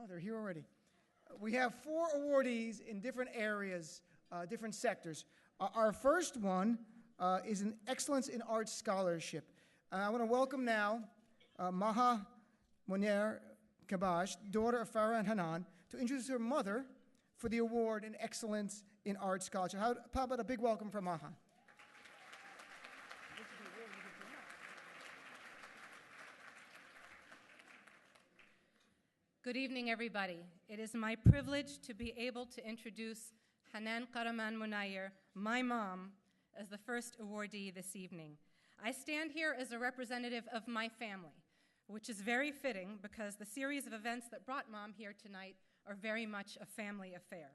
Oh, they're here already. We have 4 awardees in different areas, different sectors. Our first one is an Excellence in Arts Scholarship. I want to welcome now Maha Munayyer Kabbash, daughter of Farah and Hanan, to introduce her mother for the award in Excellence in Arts Scholarship. How about a big welcome for Maha? Good evening, everybody. It is my privilege to be able to introduce Hanan Karaman Munayyer, my mom, as the first awardee this evening. I stand here as a representative of my family, which is very fitting because the series of events that brought Mom here tonight are very much a family affair.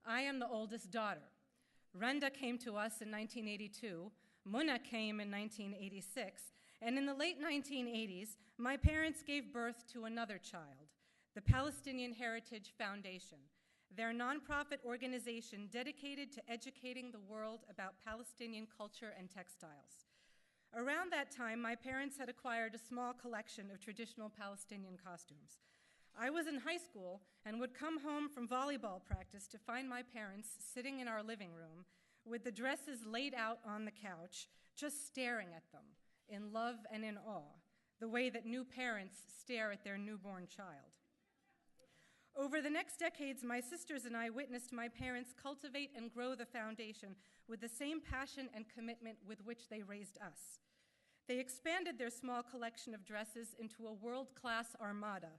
I am the oldest daughter. Renda came to us in 1982, Muna came in 1986, and in the late 1980s, my parents gave birth to another child, the Palestinian Heritage Foundation, their nonprofit organization dedicated to educating the world about Palestinian culture and textiles. Around that time, my parents had acquired a small collection of traditional Palestinian costumes. I was in high school and would come home from volleyball practice to find my parents sitting in our living room with the dresses laid out on the couch, just staring at them in love and in awe, the way that new parents stare at their newborn child. Over the next decades, my sisters and I witnessed my parents cultivate and grow the foundation with the same passion and commitment with which they raised us. They expanded their small collection of dresses into a world-class armada.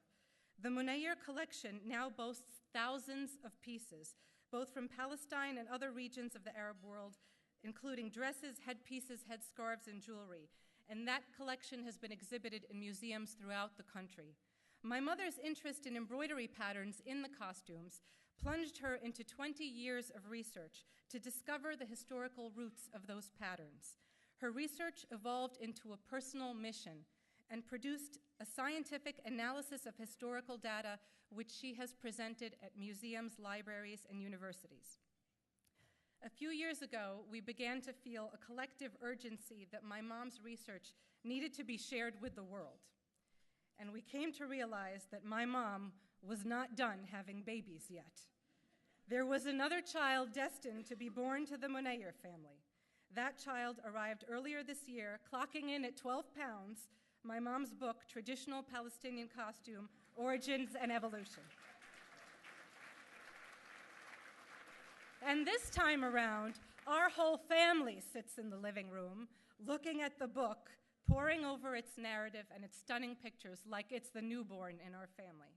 The Munayyer collection now boasts thousands of pieces, both from Palestine and other regions of the Arab world, including dresses, headpieces, headscarves, and jewelry. And that collection has been exhibited in museums throughout the country. My mother's interest in embroidery patterns in the costumes plunged her into 20 years of research to discover the historical roots of those patterns. Her research evolved into a personal mission and produced a scientific analysis of historical data which she has presented at museums, libraries, and universities. A few years ago, we began to feel a collective urgency that my mom's research needed to be shared with the world. And we came to realize that my mom was not done having babies yet. There was another child destined to be born to the Munayyer family. That child arrived earlier this year, clocking in at 12 pounds, my mom's book, Traditional Palestinian Costume, Origins and Evolution. And this time around, our whole family sits in the living room, looking at the book, poring over its narrative and its stunning pictures like it's the newborn in our family.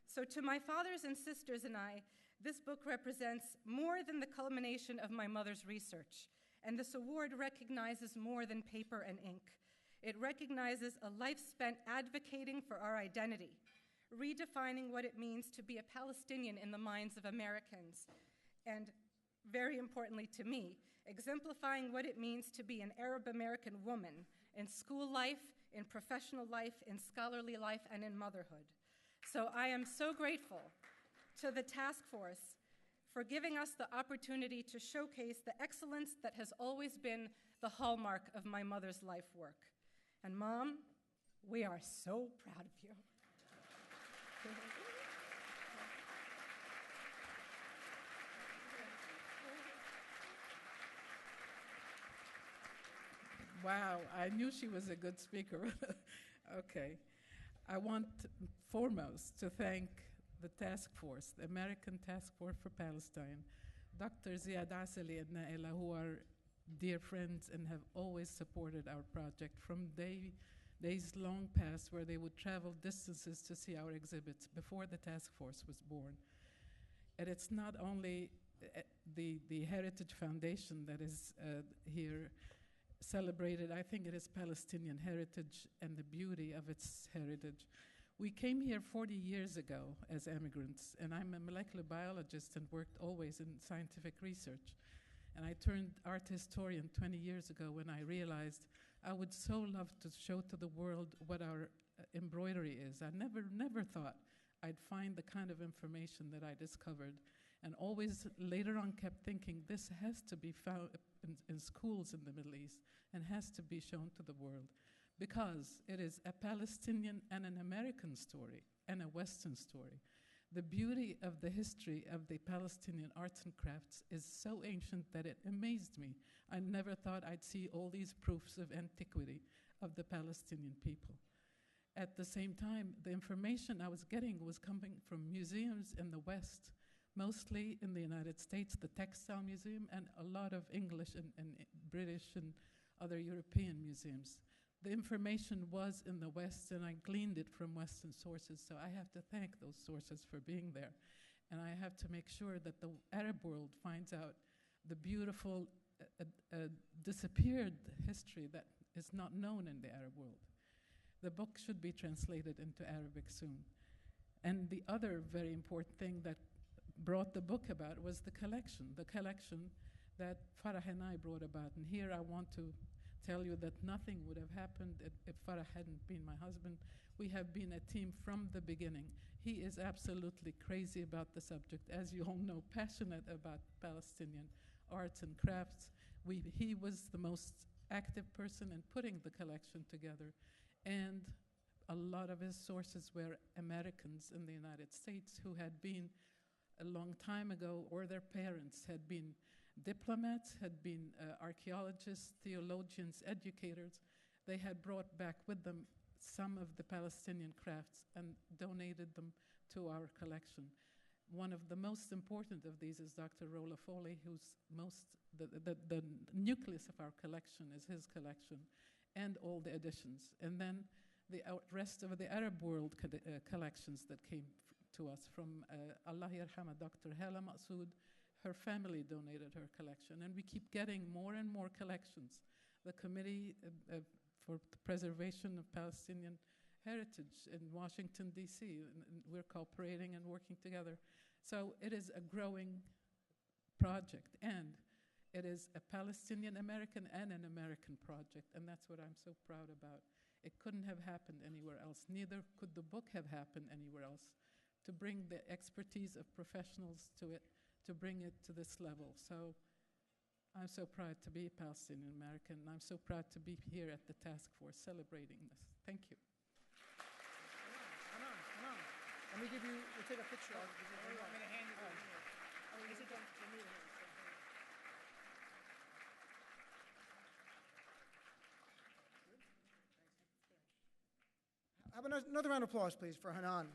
So to my fathers and sisters and I, this book represents more than the culmination of my mother's research. And this award recognizes more than paper and ink. It recognizes a life spent advocating for our identity, redefining what it means to be a Palestinian in the minds of Americans, and very importantly to me, exemplifying what it means to be an Arab American woman in school life, in professional life, in scholarly life, and in motherhood. So I am so grateful to the task force for giving us the opportunity to showcase the excellence that has always been the hallmark of my mother's life work. And Mom, we are so proud of you. Wow, I knew she was a good speaker. Okay. I want foremost to thank the task force, the American Task Force for Palestine, Dr. Ziad Asali and Naila, who are dear friends and have always supported our project from days long past where they would travel distances to see our exhibits before the task force was born. And it's not only the Heritage Foundation that is here celebrated. I think it is Palestinian heritage and the beauty of its heritage. We came here 40 years ago as immigrants, and I'm a molecular biologist and worked always in scientific research. And I turned art historian 20 years ago when I realized I would so love to show to the world what our embroidery is. I never thought I'd find the kind of information that I discovered, and always later on kept thinking this has to be found in schools in the Middle East and has to be shown to the world, because it is a Palestinian and an American story and a Western story. The beauty of the history of the Palestinian arts and crafts is so ancient that it amazed me. I never thought I'd see all these proofs of antiquity of the Palestinian people. At the same time, the information I was getting was coming from museums in the West, mostly in the United States, the Textile Museum, and a lot of English and British and other European museums. The information was in the West, and I gleaned it from Western sources, so I have to thank those sources for being there. And I have to make sure that the Arab world finds out the beautiful disappeared history that is not known in the Arab world. The book should be translated into Arabic soon. And the other very important thing that brought the book about was the collection that Farah and I brought about. And here I want to tell you that nothing would have happened if Farah hadn't been my husband. We have been a team from the beginning. He is absolutely crazy about the subject, as you all know, passionate about Palestinian arts and crafts. He was the most active person in putting the collection together, and a lot of his sources were Americans in the United States who had been a long time ago, or their parents had been diplomats, had been archaeologists, theologians, educators. They had brought back with them some of the Palestinian crafts and donated them to our collection. One of the most important of these is Dr. Rolla Foley, who's the nucleus of our collection is his collection, and all the additions. And then the rest of the Arab world collections that came to us from Allah Yarhama, Dr. Hala Maqsood. Her family donated her collection, and we keep getting more and more collections. The Committee for the Preservation of Palestinian Heritage in Washington, D.C., and we're cooperating and working together. So it is a growing project, and it is a Palestinian-American and an American project, and that's what I'm so proud about. It couldn't have happened anywhere else. Neither could the book have happened anywhere else. To bring the expertise of professionals to it, to bring it to this level. So I'm so proud to be Palestinian American, and I'm so proud to be here at the task force celebrating this. Thank you. Hanan. Let me give you, we'll take a picture. I'm going to hand it over here. Is it done? Have another round of applause, please, for Hanan.